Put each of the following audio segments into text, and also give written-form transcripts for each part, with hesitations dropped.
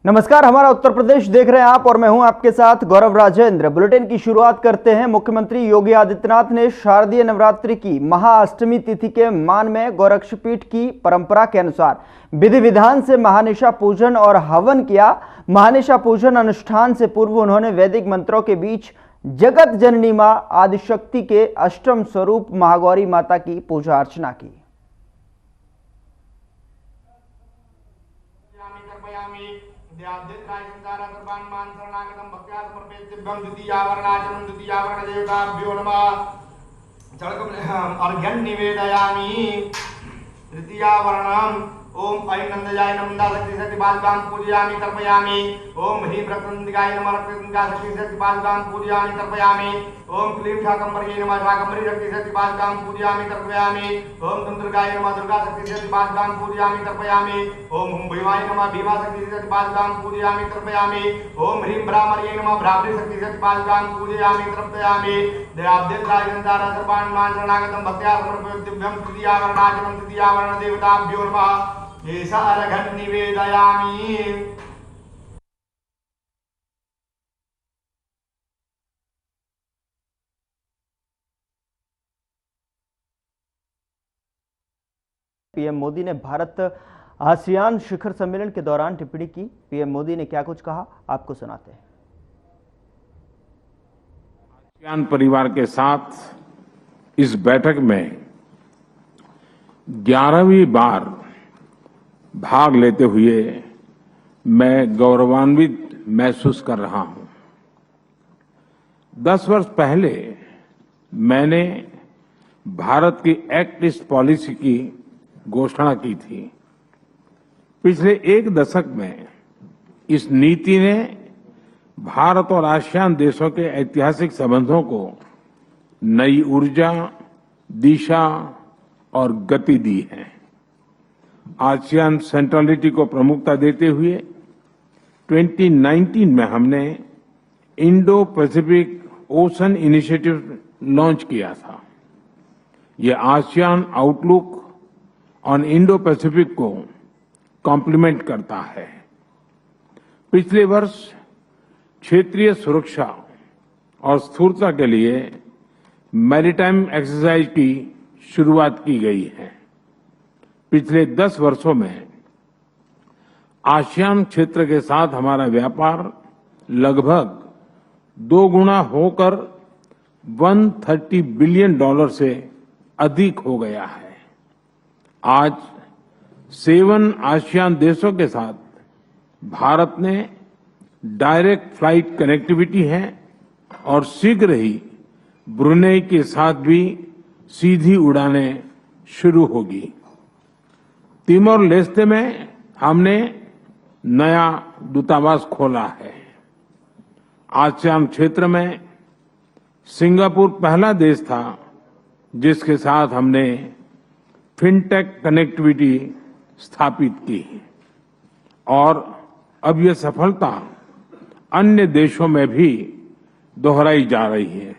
नमस्कार, हमारा उत्तर प्रदेश देख रहे हैं आप और मैं हूं आपके साथ गौरव राजेंद्र। बुलेटिन की शुरुआत करते हैं। मुख्यमंत्री योगी आदित्यनाथ ने शारदीय नवरात्रि की महाअष्टमी तिथि के मान में गोरक्षपीठ की परंपरा के अनुसार विधि विधान से महानिशा पूजन और हवन किया। महानिशा पूजन अनुष्ठान से पूर्व उन्होंने वैदिक मंत्रों के बीच जगत जननी मां आदिशक्ति के अष्टम स्वरूप महागौरी माता की पूजा अर्चना की। अर्घ्यं निवेदयामि। तृतीयावरणम् ओम ऐं नंदजाय नंदा शक्ति शक्ति पादुकां पूजयामि तर्पयामि। ओम ह्रीं रक्तनंदिकाय नमः रक्तनंदिका शक्ति शक्ति पादुकां पूजयामि तर्पयामि। ओम क्लीं शाकंभरी नमः शाकंभरी शक्ति शक्ति पादुकां पूजयामि तर्पयामि। ओम दुर्गाय नमः दुर्गा शक्ति शक्ति पादुकां पूजयामि तर्पयामि। ओम हुं भीमाय नमः भीमा शक्ति शक्ति पादुकां पूजयामि तर्पयामि। ओम ह्रीं भ्रामर्यै नमः भ्रामरी शक्ति शक्ति पादुकां पूजयामि तर्पयामि। दयाब्देत्राय गन्धारा सर्वान् मान शरणागतं भक्त्या समर्पयामि। तृतीयावरणाचलं तृतीयावरण देवताभ्यो नमः। एष अर्घ्यं निवेदयामि। पीएम मोदी ने भारत आसियान शिखर सम्मेलन के दौरान टिप्पणी की। पीएम मोदी ने क्या कुछ कहा, आपको सुनाते हैं। आसियान परिवार के साथ इस बैठक में 11वीं बार भाग लेते हुए मैं गौरवान्वित महसूस कर रहा हूं। 10 वर्ष पहले मैंने भारत की एक्ट ईस्ट पॉलिसी की घोषणा की थी। पिछले एक दशक में इस नीति ने भारत और आसियान देशों के ऐतिहासिक संबंधों को नई ऊर्जा, दिशा और गति दी है। आसियान सेंट्रलिटी को प्रमुखता देते हुए 2019 में हमने Indo Pacific ocean initiative launch किया था। यह ASEAN outlook on Indo Pacific को कॉम्प्लीमेंट करता है। पिछले वर्ष क्षेत्रीय सुरक्षा और स्थिरता के लिए मैरीटाइम एक्सरसाइज की शुरुआत की गई है। पिछले 10 वर्षों में आसियान क्षेत्र के साथ हमारा व्यापार लगभग 2 गुना होकर $130 बिलियन से अधिक हो गया है। आज 7 आसियान देशों के साथ भारत ने डायरेक्ट फ्लाइट कनेक्टिविटी है और शीघ्र ही ब्रुनेई के साथ भी सीधी उड़ानें शुरू होगी। तिमोर लेस्ते में हमने नया दूतावास खोला है। आसियान क्षेत्र में सिंगापुर पहला देश था जिसके साथ हमने फिनटेक कनेक्टिविटी स्थापित की और अब यह सफलता अन्य देशों में भी दोहराई जा रही है।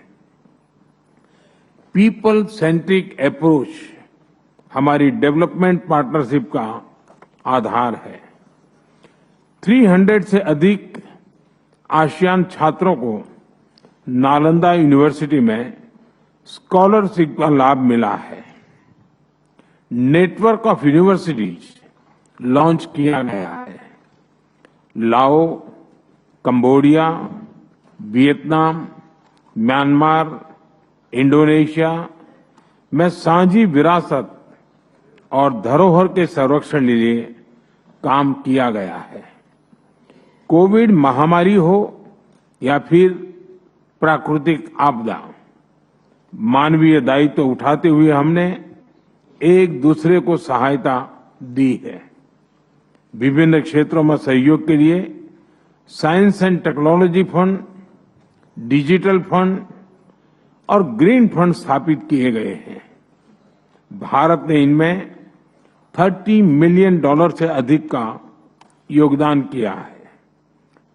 पीपल सेंट्रिक अप्रोच हमारी डेवलपमेंट पार्टनरशिप का आधार है। 300 से अधिक आसियान छात्रों को नालंदा यूनिवर्सिटी में स्कॉलरशिप का लाभ मिला है। नेटवर्क ऑफ यूनिवर्सिटीज लॉन्च किया गया है। लाओ, कंबोडिया, वियतनाम, म्यांमार, इंडोनेशिया में साझी विरासत और धरोहर के संरक्षण के लिए काम किया गया है। कोविड महामारी हो या फिर प्राकृतिक आपदा, मानवीय दायित्व उठाते हुए हमने एक दूसरे को सहायता दी है। विभिन्न क्षेत्रों में सहयोग के लिए science and technology fund, digital fund और ग्रीन फंड स्थापित किए गए हैं। भारत ने इनमें $30 मिलियन से अधिक का योगदान किया है।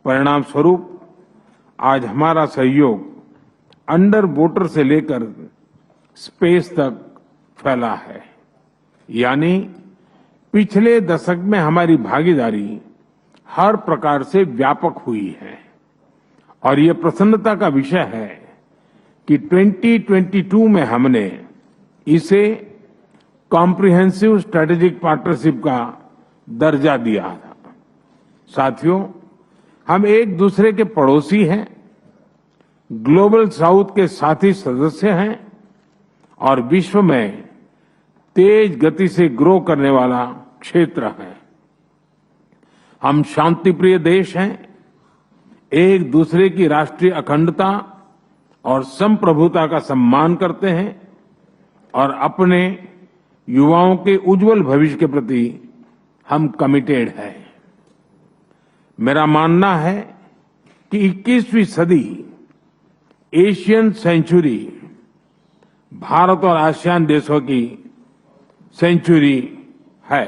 परिणाम स्वरूप आज हमारा सहयोग अंडर वाटर से लेकर स्पेस तक फैला है। यानी पिछले दशक में हमारी भागीदारी हर प्रकार से व्यापक हुई है और ये प्रसन्नता का विषय है कि 2022 में हमने इसे कॉम्प्रिहेंसिव स्ट्रेटेजिक पार्टनरशिप का दर्जा दिया था। साथियों, हम एक दूसरे के पड़ोसी हैं, ग्लोबल साउथ के साथी सदस्य हैं और विश्व में तेज गति से ग्रो करने वाला क्षेत्र है। हम शांतिप्रिय देश हैं, एक दूसरे की राष्ट्रीय अखंडता और संप्रभुता का सम्मान करते हैं और अपने युवाओं के उज्जवल भविष्य के प्रति हम कमिटेड हैं। मेरा मानना है कि 21वीं सदी एशियन सेंचुरी भारत और आसियान देशों की सेंचुरी है।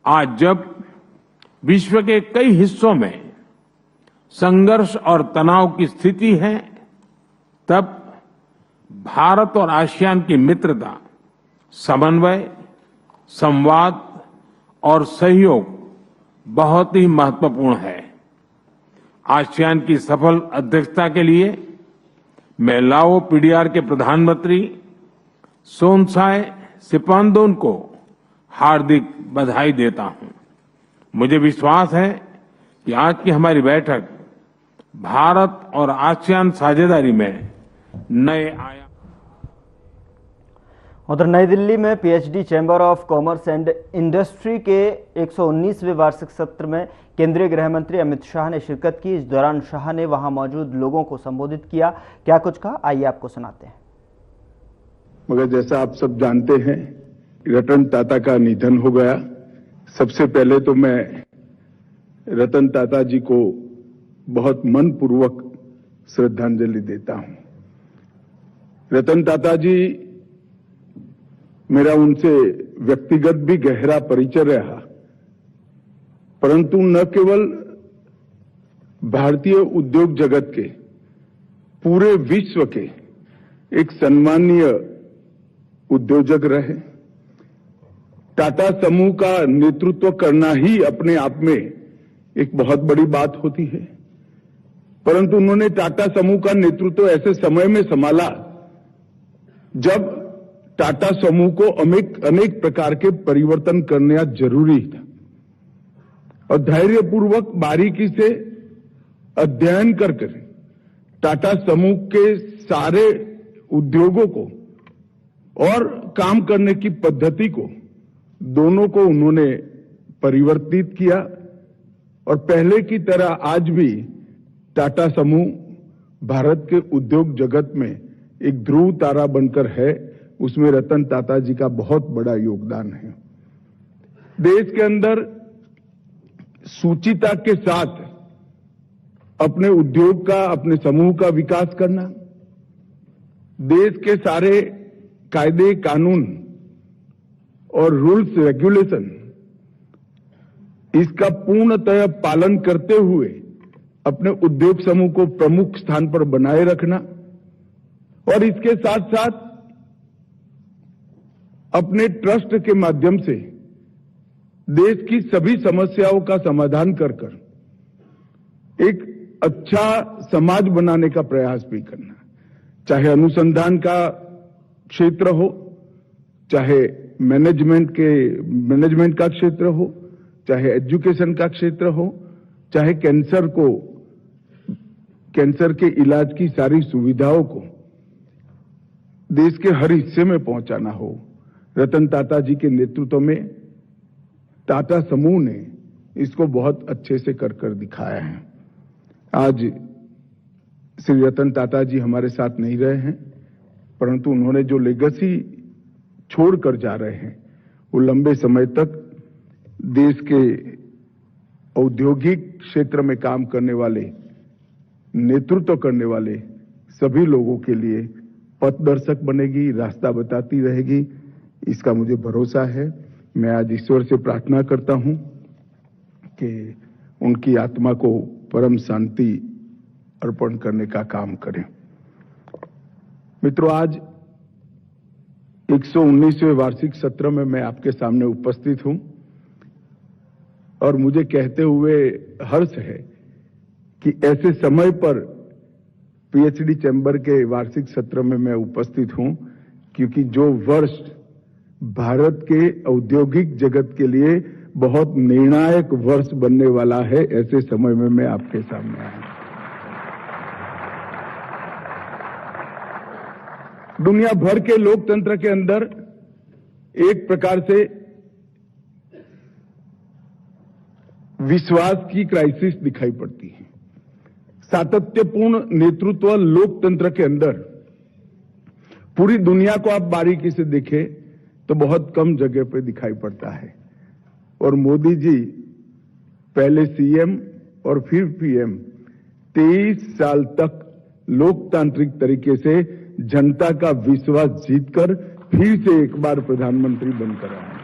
आज जब विश्व के कई हिस्सों में संघर्ष और तनाव की स्थिति है, तब भारत और आसियान की मित्रता, समन्वय, संवाद और सहयोग बहुत ही महत्वपूर्ण है। आसियान की सफल अध्यक्षता के लिए मैं लाओ पीडीआर के प्रधानमंत्री सोनसाई सिपांदोन को हार्दिक बधाई देता हूं। मुझे विश्वास है कि आज की हमारी बैठक भारत और आसियान साझेदारी में नए आयाम। उधर नई दिल्ली में PhD chamber of commerce and industry के 119वें वार्षिक सत्र में केंद्रीय गृह मंत्री अमित शाह ने शिरकत की। इस दौरान शाह ने वहां मौजूद लोगों को संबोधित किया। क्या कुछ कहा, आइए आपको सुनाते हैं। मगर जैसा आप सब जानते हैं, रतन टाटा का निधन हो गया। सबसे पहले तो मैं रतन टाटा जी को बहुत मनपूर्वक श्रद्धांजलि देता हूं। रतन टाटा जी, मेरा उनसे व्यक्तिगत भी गहरा परिचय रहा, परंतु न केवल भारतीय उद्योग जगत के, पूरे विश्व के एक सम्मानीय उद्योजक रहे। टाटा समूह का नेतृत्व करना ही अपने आप में एक बहुत बड़ी बात होती है, परंतु उन्होंने टाटा समूह का नेतृत्व ऐसे समय में संभाला जब टाटा समूह को अनेक प्रकार के परिवर्तन करना जरूरी था और धैर्यपूर्वक बारीकी से अध्ययन कर टाटा समूह के सारे उद्योगों को और काम करने की पद्धति को, दोनों को उन्होंने परिवर्तित किया और पहले की तरह आज भी टाटा समूह भारत के उद्योग जगत में एक ध्रुव तारा बनकर है। उसमें रतन टाटा जी का बहुत बड़ा योगदान है। देश के अंदर सूचिता के साथ अपने उद्योग का, अपने समूह का विकास करना, देश के सारे कायदे कानून और रूल्स रेगुलेशन इसका पूर्णतः पालन करते हुए अपने उद्योग समूह को प्रमुख स्थान पर बनाए रखना और इसके साथ साथ अपने ट्रस्ट के माध्यम से देश की सभी समस्याओं का समाधान कर एक अच्छा समाज बनाने का प्रयास भी करना, चाहे अनुसंधान का क्षेत्र हो, चाहे मैनेजमेंट का क्षेत्र हो, चाहे एजुकेशन का क्षेत्र हो, चाहे कैंसर के इलाज की सारी सुविधाओं को देश के हर हिस्से में पहुंचाना हो। रतन टाटा जी के नेतृत्व में टाटा समूह ने इसको बहुत अच्छे से कर दिखाया है। आज श्री रतन टाटा जी हमारे साथ नहीं रहे हैं, परंतु उन्होंने जो लेगेसी छोड़कर जा रहे हैं वो लंबे समय तक देश के औद्योगिक क्षेत्र में काम करने वाले, नेतृत्व करने वाले सभी लोगों के लिए पथदर्शक बनेगी, रास्ता बताती रहेगी, इसका मुझे भरोसा है। मैं आज ईश्वर से प्रार्थना करता हूं कि उनकी आत्मा को परम शांति अर्पण करने का काम करें। मित्रों, आज 119वें वार्षिक सत्र में मैं आपके सामने उपस्थित हूं। और मुझे कहते हुए हर्ष है कि ऐसे समय पर पीएचडी चैम्बर के वार्षिक सत्र में मैं उपस्थित हूं, क्योंकि जो वर्ष भारत के औद्योगिक जगत के लिए बहुत निर्णायक वर्ष बनने वाला है, ऐसे समय में मैं आपके सामने आया। दुनिया भर के लोकतंत्र के अंदर एक प्रकार से विश्वास की क्राइसिस दिखाई पड़ती है। सातत्यपूर्ण नेतृत्व लोकतंत्र के अंदर पूरी दुनिया को आप बारीकी से देखें तो बहुत कम जगह पे दिखाई पड़ता है, और मोदी जी पहले सीएम और फिर पीएम 23 साल तक लोकतांत्रिक तरीके से जनता का विश्वास जीतकर फिर से एक बार प्रधानमंत्री बनकर आए।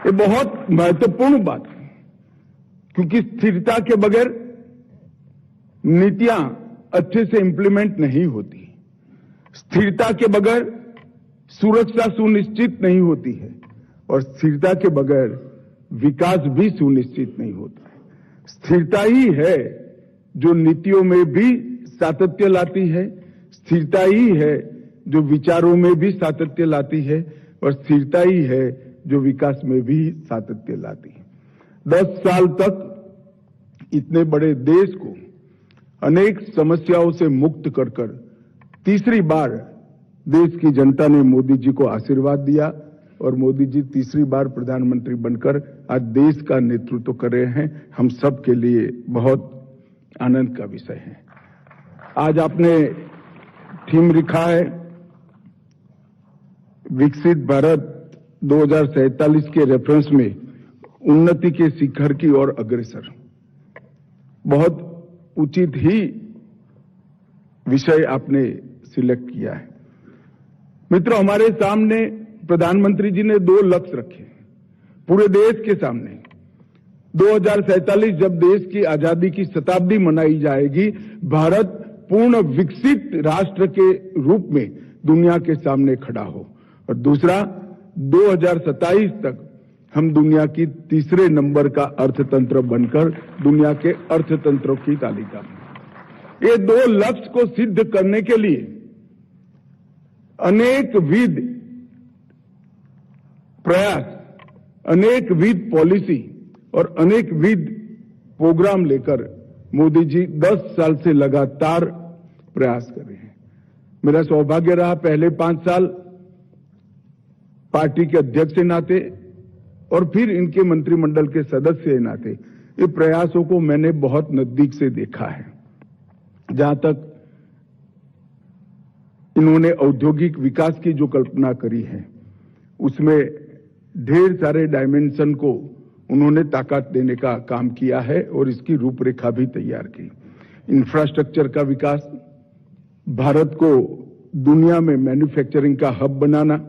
ये बहुत महत्वपूर्ण बात है, क्योंकि स्थिरता के बगैर नीतियां अच्छे से इंप्लीमेंट नहीं होती। स्थिरता के बगैर सुरक्षा सुनिश्चित नहीं होती है, और स्थिरता के बगैर विकास भी सुनिश्चित नहीं होता है। स्थिरता ही है जो नीतियों में भी सातत्य लाती है, स्थिरता ही है जो विचारों में भी सातत्य लाती है, और स्थिरता ही है जो विकास में भी सातत्य लाती है। 10 साल तक इतने बड़े देश को अनेक समस्याओं से मुक्त कर तीसरी बार देश की जनता ने मोदी जी को आशीर्वाद दिया, और मोदी जी तीसरी बार प्रधानमंत्री बनकर आज देश का नेतृत्व कर रहे हैं। हम सब के लिए बहुत आनंद का विषय है। आज आपने थीम लिखा है विकसित भारत 2047 के रेफरेंस में उन्नति के शिखर की ओर अग्रसर। बहुत उचित ही विषय आपने सिलेक्ट किया है। मित्रों, हमारे सामने प्रधानमंत्री जी ने 2 लक्ष्य रखे पूरे देश के सामने। 2047 जब देश की आजादी की शताब्दी मनाई जाएगी, भारत पूर्ण विकसित राष्ट्र के रूप में दुनिया के सामने खड़ा हो, और दूसरा 2027 तक हम दुनिया की तीसरे नंबर का अर्थतंत्र बनकर दुनिया के अर्थतंत्रों की तालिका में। ये 2 लक्ष्य को सिद्ध करने के लिए अनेकविध प्रयास, अनेकविध पॉलिसी और अनेकविध प्रोग्राम लेकर मोदी जी 10 साल से लगातार प्रयास कर रहे हैं। मेरा सौभाग्य रहा पहले 5 साल पार्टी के अध्यक्ष के नाते और फिर इनके मंत्रिमंडल के सदस्य के नाते ये प्रयासों को मैंने बहुत नजदीक से देखा है। जहां तक इन्होंने औद्योगिक विकास की जो कल्पना करी है, उसमें ढेर सारे डायमेंशन को उन्होंने ताकत देने का काम किया है और इसकी रूपरेखा भी तैयार की। इंफ्रास्ट्रक्चर का विकास, भारत को दुनिया में मैन्युफैक्चरिंग का हब बनाना,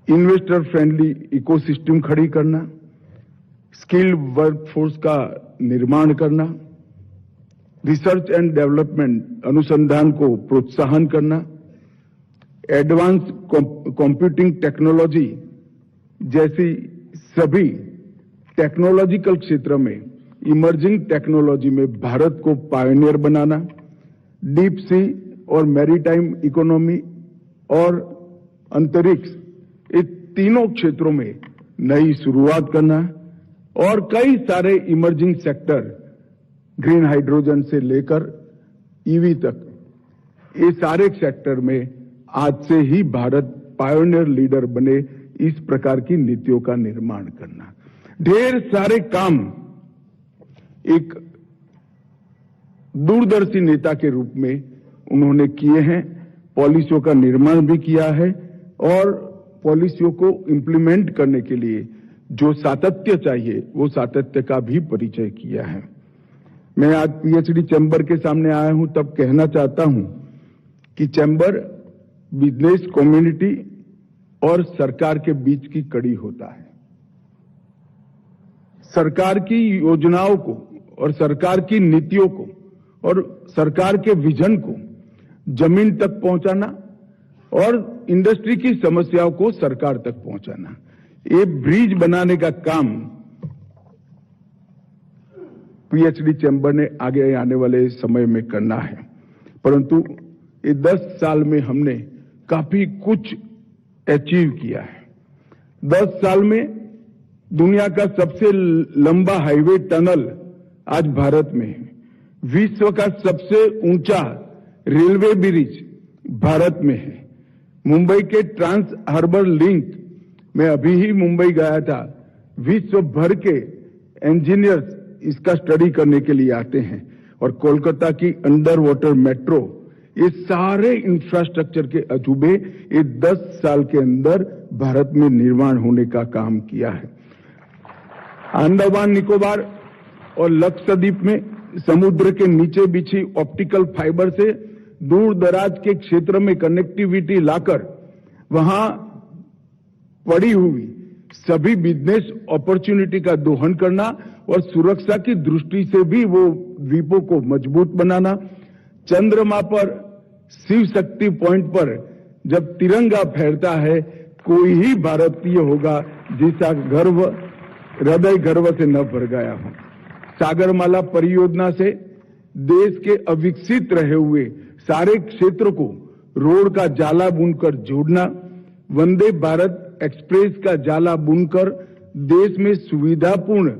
इन्वेस्टर फ्रेंडली इकोसिस्टम खड़ी करना, स्किल्ड वर्कफोर्स का निर्माण करना, रिसर्च एंड डेवलपमेंट अनुसंधान को प्रोत्साहन करना, एडवांस कंप्यूटिंग टेक्नोलॉजी जैसी सभी टेक्नोलॉजिकल क्षेत्र में इमर्जिंग टेक्नोलॉजी में भारत को पायनियर बनाना, डीप सी और मैरीटाइम इकोनॉमी और अंतरिक्ष, इन तीनों क्षेत्रों में नई शुरुआत करना, और कई सारे इमर्जिंग सेक्टर ग्रीन हाइड्रोजन से लेकर ईवी तक, ये सारे सेक्टर में आज से ही भारत पायोनियर लीडर बने, इस प्रकार की नीतियों का निर्माण करना। ढेर सारे काम एक दूरदर्शी नेता के रूप में उन्होंने किए हैं, पॉलिसियों का निर्माण भी किया है और पॉलिसियों को इंप्लीमेंट करने के लिए जो सातत्य चाहिए वो सातत्य का भी परिचय किया है। मैं आज पीएचडी चैम्बर के सामने आया हूं तब कहना चाहता हूं कि चैम्बर बिजनेस कम्युनिटी और सरकार के बीच की कड़ी होता है। सरकार की योजनाओं को और सरकार की नीतियों को और सरकार के विजन को जमीन तक पहुंचाना और इंडस्ट्री की समस्याओं को सरकार तक पहुंचाना, ये ब्रिज बनाने का काम पीएचडी चैम्बर ने आगे आने वाले समय में करना है, परंतु ये 10 साल में हमने काफी कुछ अचीव किया है। 10 साल में दुनिया का सबसे लंबा हाईवे टनल आज भारत में है। विश्व का सबसे ऊंचा रेलवे ब्रिज भारत में है। मुंबई के ट्रांस हार्बर लिंक में अभी ही मुंबई गया था। विश्व भर के इंजीनियर्स इसका स्टडी करने के लिए आते हैं। और कोलकाता की अंडर वाटर मेट्रो, ये सारे इंफ्रास्ट्रक्चर के अजूबे ये 10 साल के अंदर भारत में निर्माण होने का काम किया है। अंडमान निकोबार और लक्षद्वीप में समुद्र के नीचे बिछी ऑप्टिकल फाइबर से दूर दराज के क्षेत्र में कनेक्टिविटी लाकर वहां पड़ी हुई सभी बिजनेस अपॉर्चुनिटी का दोहन करना और सुरक्षा की दृष्टि से भी वो द्वीपों को मजबूत बनाना। चंद्रमा पर शिव शक्ति पॉइंट पर जब तिरंगा फहरता है, कोई ही भारतीय होगा जिसका गर्व हृदय गर्व से न भर गया हो। सागरमाला परियोजना से देश के अविकसित रहे हुए सारे क्षेत्र को रोड का जाला बुनकर जोड़ना, वंदे भारत एक्सप्रेस का जाला बुनकर देश में सुविधापूर्ण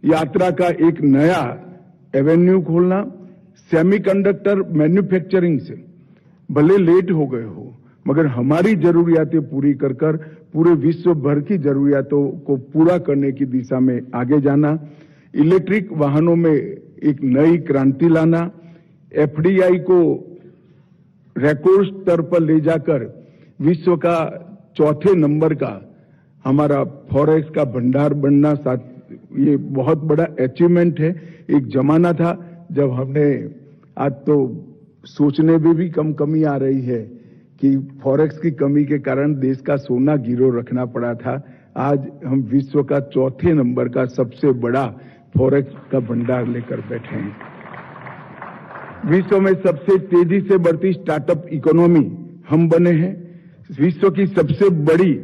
यात्रा का एक नया एवेन्यू खोलना, सेमीकंडक्टर मैन्युफैक्चरिंग से भले लेट हो गए हो मगर हमारी जरूरियातें पूरी कर कर पूरे विश्व भर की जरूरियातों को पूरा करने की दिशा में आगे जाना, इलेक्ट्रिक वाहनों में एक नई क्रांति लाना, एफडीआई को रिकॉर्ड स्तर पर ले जाकर विश्व का 4थे नंबर का हमारा फॉरेक्स का भंडार बनना, ये बहुत बड़ा अचीवमेंट है। एक जमाना था जब हमने, आज तो सोचने में भी कमी आ रही है कि फॉरेक्स की कमी के कारण देश का सोना गिरो रखना पड़ा था। आज हम विश्व का 4थे नंबर का सबसे बड़ा फॉरेक्स का भंडार लेकर बैठे हैं। विश्व में सबसे तेजी से बढ़ती स्टार्टअप इकोनॉमी हम बने हैं। विश्व की सबसे बड़ी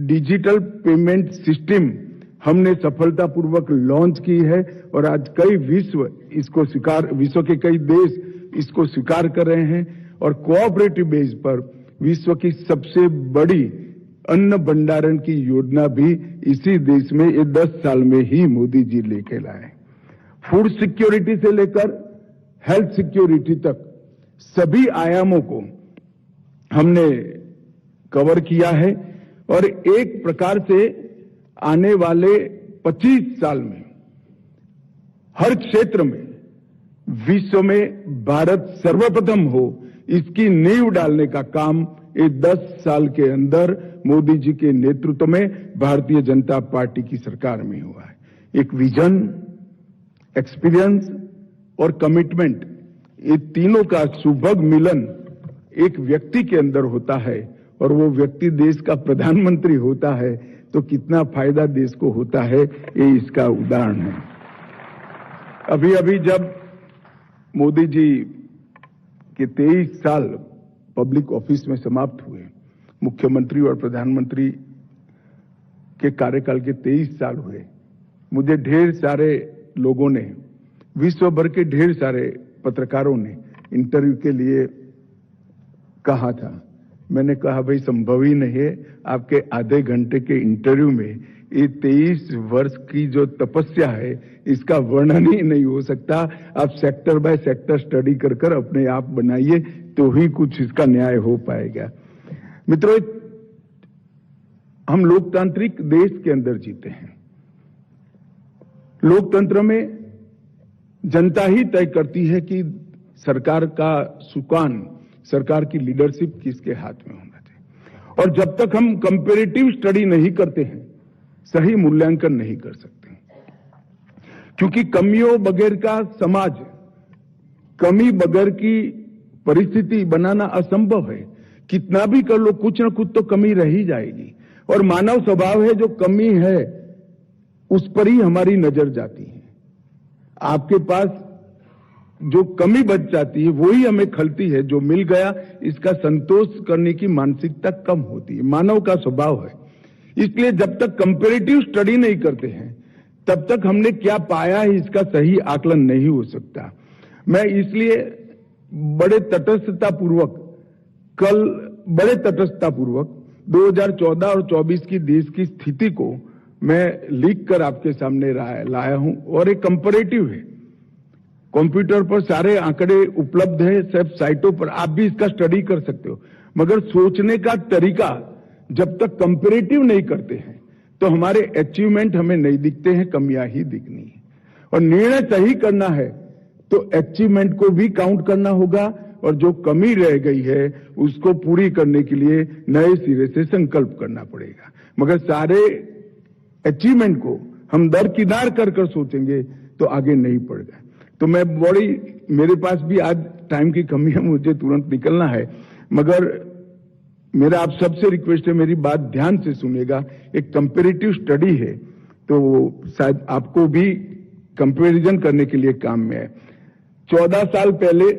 डिजिटल पेमेंट सिस्टम हमने सफलतापूर्वक लॉन्च की है और आज विश्व के कई देश इसको स्वीकार कर रहे हैं। और कोऑपरेटिव बेस पर विश्व की सबसे बड़ी अन्न भंडारण की योजना भी इसी देश में ये 10 साल में ही मोदी जी लेके लाए। फूड सिक्योरिटी से लेकर हेल्थ सिक्योरिटी तक सभी आयामों को हमने कवर किया है और एक प्रकार से आने वाले 25 साल में हर क्षेत्र में विश्व में भारत सर्वप्रथम हो, इसकी नींव डालने का काम ये 10 साल के अंदर मोदी जी के नेतृत्व में भारतीय जनता पार्टी की सरकार में हुआ है। एक विजन, एक्सपीरियंस और कमिटमेंट, ये तीनों का सुभग मिलन एक व्यक्ति के अंदर होता है और वो व्यक्ति देश का प्रधानमंत्री होता है तो कितना फायदा देश को होता है, ये इसका उदाहरण है। अभी अभी जब मोदी जी के 23 साल पब्लिक ऑफिस में समाप्त हुए, मुख्यमंत्री और प्रधानमंत्री के कार्यकाल के 23 साल हुए, मुझे ढेर सारे लोगों ने, विश्व भर के ढेर सारे पत्रकारों ने इंटरव्यू के लिए कहा था। मैंने कहा भाई संभव ही नहीं है, आपके आधे घंटे के इंटरव्यू में ये 23 वर्ष की जो तपस्या है इसका वर्णन ही नहीं हो सकता। आप सेक्टर बाय सेक्टर स्टडी कर कर अपने आप बनाइए तो ही कुछ इसका न्याय हो पाएगा। मित्रों, हम लोकतांत्रिक देश के अंदर जीते हैं। लोकतंत्र में जनता ही तय करती है कि सरकार का सुकान, सरकार की लीडरशिप किसके हाथ में होना चाहिए। और जब तक हम कंपैरेटिव स्टडी नहीं करते हैं, सही मूल्यांकन नहीं कर सकते, क्योंकि कमियों बगैर का समाज, कमी बगैर की परिस्थिति बनाना असंभव है। कितना भी कर लो, कुछ ना कुछ तो कमी रह ही जाएगी। और मानव स्वभाव है, जो कमी है उस पर ही हमारी नजर जाती है। आपके पास जो कमी बच जाती है वही हमें खलती है। जो मिल गया इसका संतोष करने की मानसिकता कम होती है। मानव का स्वभाव है। इसलिए जब तक कंपैरेटिव स्टडी नहीं करते हैं तब तक हमने क्या पाया है इसका सही आकलन नहीं हो सकता। मैं इसलिए बड़े तटस्थता पूर्वक 2014 और 24 की देश की स्थिति को मैं लिख कर आपके सामने लाया हूं और एक कंपैरेटिव है। कंप्यूटर पर सारे आंकड़े उपलब्ध है, सब साइटों पर, आप भी इसका स्टडी कर सकते हो। मगर सोचने का तरीका जब तक कंपैरेटिव नहीं करते हैं तो हमारे अचीवमेंट हमें नहीं दिखते हैं, कमियां ही दिखनी है। और निर्णय सही करना है तो अचीवमेंट को भी काउंट करना होगा और जो कमी रह गई है उसको पूरी करने के लिए नए सिरे से संकल्प करना पड़ेगा। मगर सारे अचीवमेंट को हम दरकिनार कर सोचेंगे तो आगे नहीं पड़ेगा। तो मेरे पास भी आज टाइम की कमी है, मुझे तुरंत निकलना है, मगर मेरा आप सबसे रिक्वेस्ट है, मेरी बात ध्यान से सुनिएगा। एक कंपैरेटिव स्टडी है तो शायद आपको भी कंपैरिजन करने के लिए काम में है। 14 साल पहले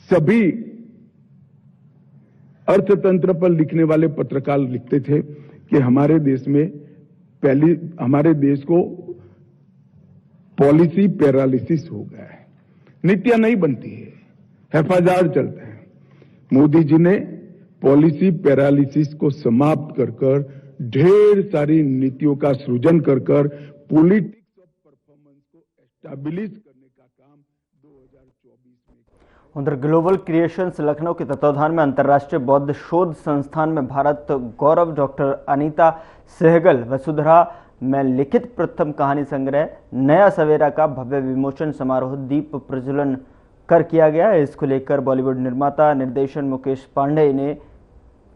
सभी अर्थतंत्र पर लिखने वाले पत्रकार लिखते थे कि हमारे देश को पॉलिसी पैरालिसिस हो गया है, नीतियां नहीं बनती है, हेफाजार चलते हैं। मोदी जी ने पॉलिसी पैरालिसिस को समाप्त कर ढेर सारी नीतियों का सृजन कर पॉलिटिक्स ऑफ परफॉर्मेंस को एस्टैब्लिश करने का काम 2024 में। उधर ग्लोबल क्रिएशंस लखनऊ के तत्वाधान में अंतर्राष्ट्रीय बौद्ध शोध संस्थान में भारत गौरव डॉक्टर अनीता सहगल वसुंधरा में लिखित प्रथम कहानी संग्रह नया सवेरा का भव्य विमोचन समारोह दीप प्रज्वलन कर किया गया। इसको लेकर बॉलीवुड निर्माता निर्देशक मुकेश पांडे ने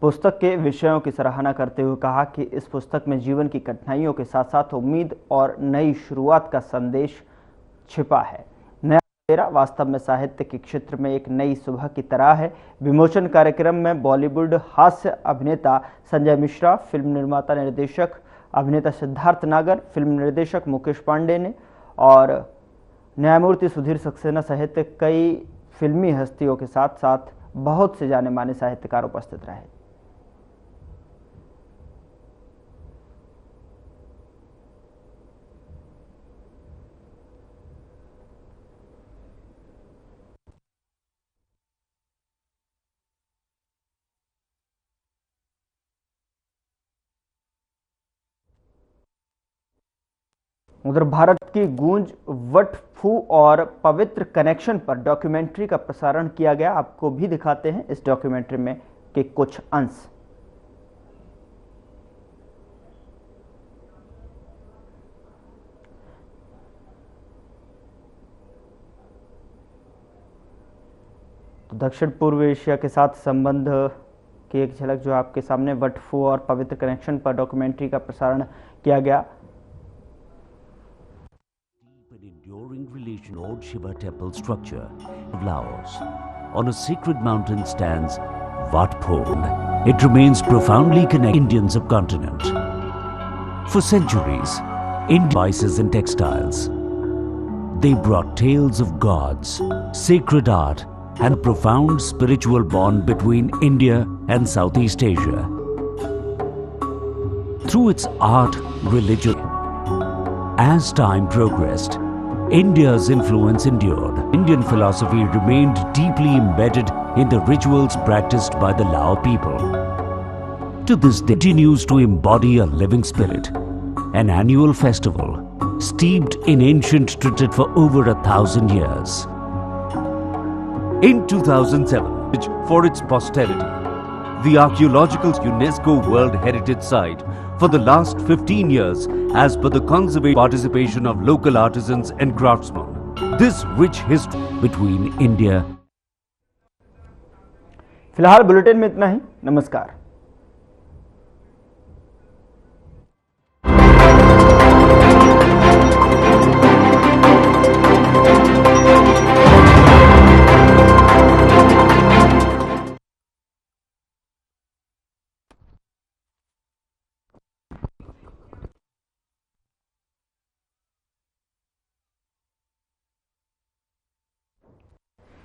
पुस्तक के विषयों की सराहना करते हुए कहा कि इस पुस्तक में जीवन की कठिनाइयों के साथ साथ उम्मीद और नई शुरुआत का संदेश छिपा है। नया सवेरा वास्तव में साहित्य के क्षेत्र में एक नई सुबह की तरह है। विमोचन कार्यक्रम में बॉलीवुड हास्य अभिनेता संजय मिश्रा, फिल्म निर्माता निर्देशक अभिनेता सिद्धार्थ नागर, फिल्म निर्देशक मुकेश पांडे ने और न्यायमूर्ति सुधीर सक्सेना सहित कई फिल्मी हस्तियों के साथ साथ बहुत से जाने माने साहित्यकार उपस्थित रहे। उधर भारत की गूंज वट फू और पवित्र कनेक्शन पर डॉक्यूमेंट्री का प्रसारण किया गया। आपको भी दिखाते हैं इस डॉक्यूमेंट्री में के कुछ अंश। तो दक्षिण पूर्व एशिया के साथ संबंध की एक झलक जो आपके सामने वट फू और पवित्र कनेक्शन पर डॉक्यूमेंट्री का प्रसारण किया गया। Enduring relation Lord Shiva temple structure of Laos. On a sacred mountain stands Wat Pho. It remains profoundly connected to Indian subcontinent. For centuries, Indian spices and textiles. They brought tales of gods, sacred art, and a profound spiritual bond between India and Southeast Asia. Through its art, religion, as time progressed, India's influence endured. Indian philosophy remained deeply embedded in the rituals practiced by the Lao people. To this day, it continues to embody a living spirit, an annual festival steeped in ancient tradition for over 1,000 years. In 2007, for its posterity, the archaeological UNESCO World Heritage Site for the last 15 years as per the conservation participation of local artisans and craftsmen. This rich history between India. फिलहाल bulletin में इतना ही। नमस्कार।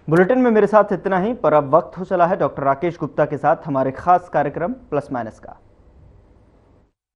Bulletin में मेरे साथ इतना ही, पर अब वक्त हो चला है डॉक्टर राकेश गुप्ता के साथ हमारे खास कार्यक्रम प्लस माइनस का।